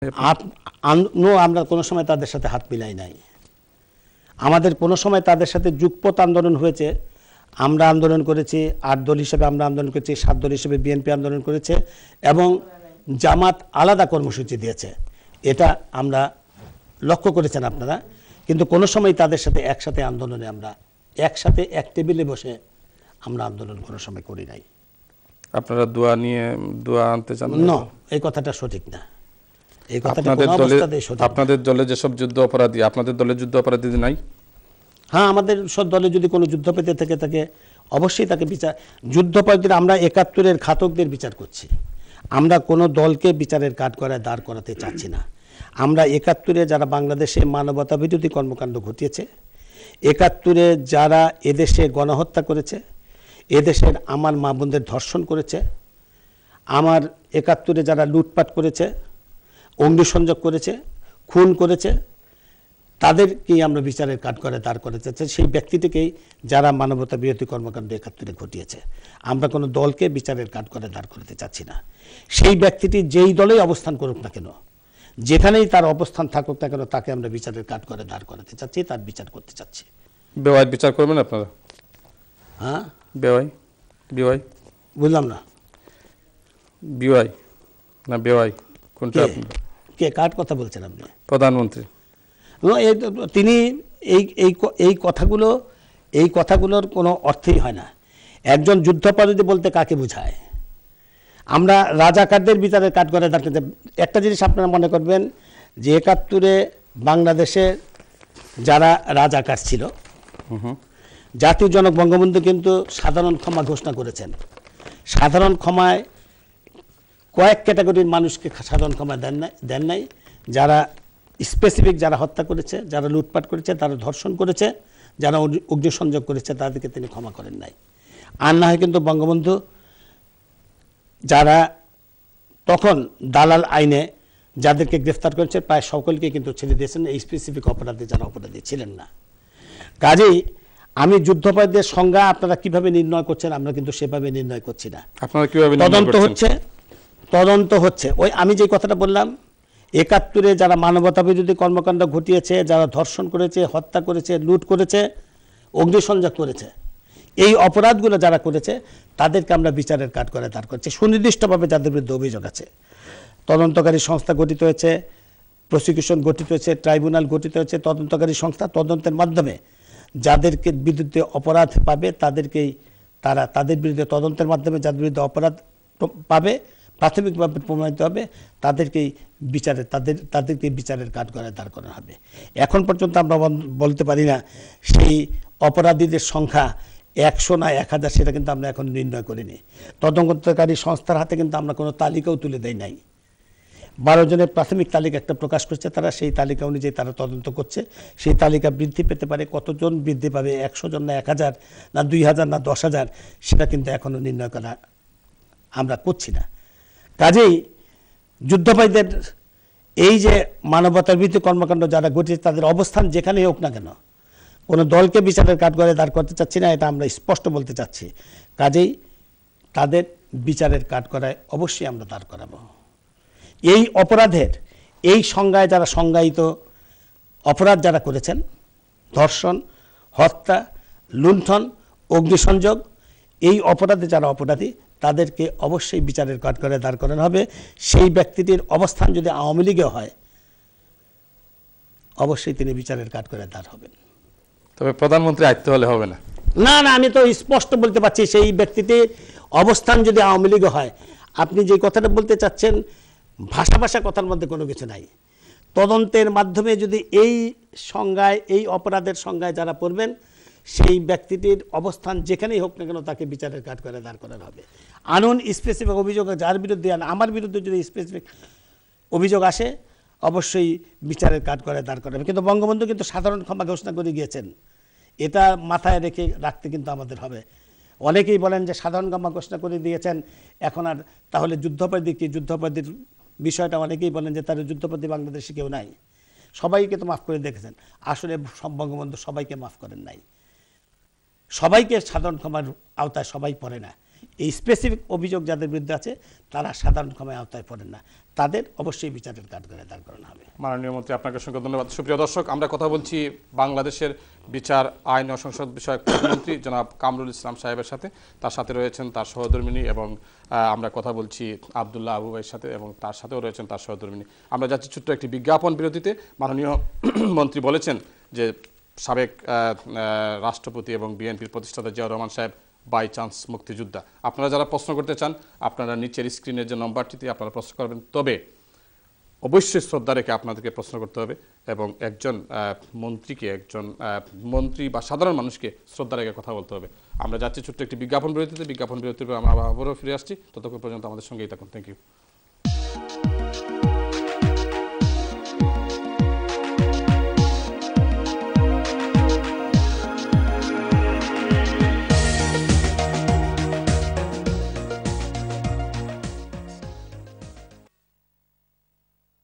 আমরা কোনো সময় তাদের সাথে হাত মিলাই নাই। আমাদের কোনো সময় তাদের সাথে যুগপৎ আন্দোলন হয়েছে। আমরা আন্দোলন করেছি, 8 দল হিসেবে আমরা আন্দোলন করেছি, 7 দল হিসেবে বিএনপি আন্দোলন করেছে এবং জামাত আলাদা কর্মসূচি দিয়েছে। এটা আমরা লক্ষ্য করেছেন আপনারা। কিন্তু কোনো সময় তাদের সাথে একসাথে আন্দোলনে আমরা একসাথে এক টেবিলে বসে আমরা আন্দোলন কোনো সময় করি নাই। আপনারা দোয়া আনতে চান না, এই কথাটা সঠিক না। এই কথাটা কোনো অবস্থাতেই সঠিক না। আপনাদের দলে যেসব যুদ্ধ অপরাধী, আপনাদের দলে যুদ্ধ অপরাধী নাই? হ্যাঁ, আমাদের সব দলে যদি কোনো যুদ্ধপরাধী থেকে থাকে অবশ্যই তাকে বিচার, যুদ্ধপরাধীরা আমরা 71-এর ঘাতকদের বিচার করছি। আমরা কোনো দলকে বিচারের কাঠগড়ায় দাঁড় করাতে চাচ্ছি না। আমরা 71-এ যারা বাংলাদেশে মানবতা বিরোধী কর্মকাণ্ড ঘটিয়েছে, 71-এ যারা এদেশে গণহত্যা করেছে, এদেশের আমার মা বোনদের ধর্ষণ করেছে, আমার 71-এ যারা লুটপাট করেছে, অগ্নিসংযোগ করেছে, খুন করেছে, তাদেরকেই আমরা বিচারের কাঠগড়ায় দাঁড় করাতে চাচ্ছি। সেই ব্যক্তিটিকেই যারা মানবতা বিরোধী কর্মকাণ্ড 71-এ ঘটিয়েছে। আমরা কোনো দলকে বিচারের কাঠগড়ায় দাঁড় করাতে চাচ্ছি না। সেই ব্যক্তিটি যেই দলেই অবস্থান করুক না কেন, যেখানেই তার অবস্থান থাকুক না কেন, তাকে আমরা বিচারের কাঠগড়ায় দাঁড় করাতে চাচ্ছি, তার বিচার করতে চাচ্ছি। বেওয়াই বিচার করবেন আপনারা? হ্যাঁ, বেওয়াই বুঝলাম না। বেওয়াই না বেওয়াই কোনটা? কে কার কথা বলছেন আপনি? প্রধানমন্ত্রী। তিনি এই কথাগুলোর কোনো অর্থই হয় না। একজন যুদ্ধাপরাধী বলতে কাকে বোঝায়? আমরা রাজাকারদের বিচারের কাঠগড়ায় দাঁড় করতে। একটা জিনিস আপনারা মনে করবেন যে 71-এ বাংলাদেশে যারা রাজাকার ছিল, জাতীয় জনক বঙ্গবন্ধু কিন্তু সাধারণ ক্ষমা ঘোষণা করেছেন। সাধারণ ক্ষমায় কয়েক ক্যাটাগরির মানুষকে সাধারণ ক্ষমা দেন নাই। যারা স্পেসিফিক, যারা হত্যা করেছে, যারা লুটপাট করেছে, যারা ধর্ষণ করেছে, যারা অগ্নিসংযোগ করেছে, তাদেরকে তিনি ক্ষমা করেন নাই। আর না হয় কিন্তু বঙ্গবন্ধু যারা তখন দালাল আইনে যাদেরকে গ্রেফতার করেছে প্রায় সকলকে কিন্তু ছেড়ে দিয়েছেন, এই স্পেসিফিক অপরাধী যারা অপরাধী ছিলেন না। কাজেই আমি যুদ্ধাপরাধীদের সংজ্ঞা আপনারা কিভাবে নির্ণয় করছেন, আমরা কিন্তু সেভাবে নির্ণয় করছি না। আপনারা কিভাবে তদন্ত হচ্ছে ওই আমি যে কথাটা বললাম, 71-এ যারা মানবতা বিরোধী কর্মকাণ্ড ঘটিয়েছে, যারা ধর্ষণ করেছে, হত্যা করেছে, লুট করেছে, অগ্নিসংযোগ করেছে, এই অপরাধগুলো যারা করেছে তাদেরকে আমরা বিচারের কাঠগড়ায় দাঁড় করছি। সুনির্দিষ্টভাবে যাদের বিরুদ্ধে অভিযোগ আছে, তদন্তকারী সংস্থা গঠিত হয়েছে, প্রসিকিউশন গঠিত হয়েছে, ট্রাইব্যুনাল গঠিত হয়েছে, তদন্তকারী সংস্থা তদন্তের মাধ্যমে যাদেরকে বিরুদ্ধে অপরাধ পাবে তাদেরকেই তাদের বিরুদ্ধে তদন্তের মাধ্যমে যাদের বিরুদ্ধে অপরাধ পাবে, প্রাথমিকভাবে প্রমাণিত হবে, তাদেরকেই বিচারের কাঠগড়ায় দাঁড় করানো হবে। এখন পর্যন্ত আমরা বলতে পারি না সেই অপরাধীদের সংখ্যা 100 না 1000, সেটা কিন্তু আমরা এখন নির্ণয় করিনি। তদন্তকারী সংস্থার হাতে কিন্তু আমরা কোনো তালিকাও তুলে দেই নাই। 12 জনের প্রাথমিক তালিকা একটা প্রকাশ করছে, তারা সেই তালিকা অনুযায়ী তারা তদন্ত করছে। সেই তালিকা বৃদ্ধি পেতে পারে, কতজন বৃদ্ধি পাবে, 100 জন না 1000 না 2000 না 10,000, সেটা কিন্তু এখনও নির্ণয় করা আমরা করছি না। কাজেই যুদ্ধাপরাধীদের এই যে মানবতার বিরোধী কর্মকাণ্ড যারা ঘটিয়েছে তাদের অবস্থান যেখানেই হোক না কেন, কোনো দলকে বিচারের কাঠগড়ায় দাঁড় করতে চাচ্ছি না, এটা আমরা স্পষ্ট বলতে চাচ্ছি। কাজেই তাদের বিচারের কাঠগড়ায় অবশ্যই আমরা দাঁড় করাবো। এই অপরাধের এই সংজ্ঞায় যারা সংজ্ঞায়িত অপরাধ যারা করেছেন, ধর্ষণ, হত্যা, লুণ্ঠন, অগ্নিসংযোগ, এই অপরাধে যারা অপরাধী তাদেরকে অবশ্যই বিচারের কাঠগড়ায় দাঁড় করানো হবে। সেই ব্যক্তিটির অবস্থান যদি আওয়ামী লীগে হয়, অবশ্যই তিনি বিচারের কাঠগড়ায় দাঁড় হবেন। তবে প্রধানমন্ত্রী আইতে হলে হবে না? না, আমি তো স্পষ্ট বলতে পারছি, সেই ব্যক্তিটির অবস্থান যদি আওয়ামী লীগে হয়, আপনি যে কথাটা বলতে চাচ্ছেন ভাষা কথার মধ্যে কোনো কিছু নাই। তদন্তের মাধ্যমে যদি এই সংজ্ঞায়, এই অপরাধের সংজ্ঞায় যারা পড়বেন, সেই ব্যক্তিটির অবস্থান যেখানেই হোক না কেন তাকে বিচারের কাঠগড়ায় দাঁড় করানো হবে। আনুন স্পেসিফিক অভিযোগ যার বিরুদ্ধে, আমার বিরুদ্ধে যদি স্পেসিফিক অভিযোগ আসে, অবশ্যই বিচারের কাঠগড়ায় দাঁড় করাবে। কিন্তু বঙ্গবন্ধু কিন্তু সাধারণ ক্ষমা ঘোষণা করে গিয়েছেন, এটা মাথায় রাখতে কিন্তু আমাদের হবে। অনেকেই বলেন যে সাধারণ ক্ষমা ঘোষণা করে দিয়েছেন, এখন আর তাহলে যুদ্ধাপরাধী কি? যুদ্ধাপরাধীর বিষয়টা অনেকেই বলেন যে তার যুদ্ধাপরাধী বাংলাদেশে কেউ নাই, সবাইকে তো মাফ করে দেখেছেন। আসলে বঙ্গবন্ধু সবাইকে মাফ করেন নাই, সবাইকে সাধারণ ক্ষমার আওতায় সবাই পড়ে না। এই স্পেসিফিক অভিযোগ যাদের বিরুদ্ধে আছে তারা সাধারণ ক্ষমায় আওতায় পড়েন না, তাদের অবশ্যই বিচারের কাঠগড়ায় দাঁড় করানো হবে। মাননীয় মন্ত্রী, আপনাকে অসংখ্য ধন্যবাদ। সুপ্রিয় দর্শক, আমরা কথা বলছি বাংলাদেশের বিচার, আইন ও সংসদ বিষয়ক প্রতিমন্ত্রী জনাব কামরুল ইসলাম সাহেবের সাথে। তার সাথে রয়েছেন তার সহধর্মিণী, এবং আমরা কথা বলছি আব্দুল্লাহ আবু ভাইয়ের সাথে, এবং তার সাথেও রয়েছেন তার সহধর্মিণী। আমরা যাচ্ছি ছোট্ট একটি বিজ্ঞাপন বিরতিতে। মাননীয় মন্ত্রী বলেছেন যে সাবেক রাষ্ট্রপতি এবং বিএনপির প্রতিষ্ঠাতা জিয়াউর রহমান সাহেব বাই চান্স মুক্তিযোদ্ধা। আপনারা যারা প্রশ্ন করতে চান, আপনারা নিচের স্ক্রিনের যে নম্বরটিতে আপনারা প্রশ্ন করবেন, তবে অবশ্যই শ্রদ্ধা রেখে আপনাদেরকে প্রশ্ন করতে হবে, এবং একজন মন্ত্রীকে, একজন মন্ত্রী বা সাধারণ মানুষকে শ্রদ্ধা রেখে কথা বলতে হবে। আমরা যাচ্ছি ছোট্ট একটি বিজ্ঞাপন বিরতিতে। বিজ্ঞাপন বিরতির পর আমরা আবারও ফিরে আসছি। ততক্ষণ পর্যন্ত আমাদের সঙ্গেই থাকুন। Thank you.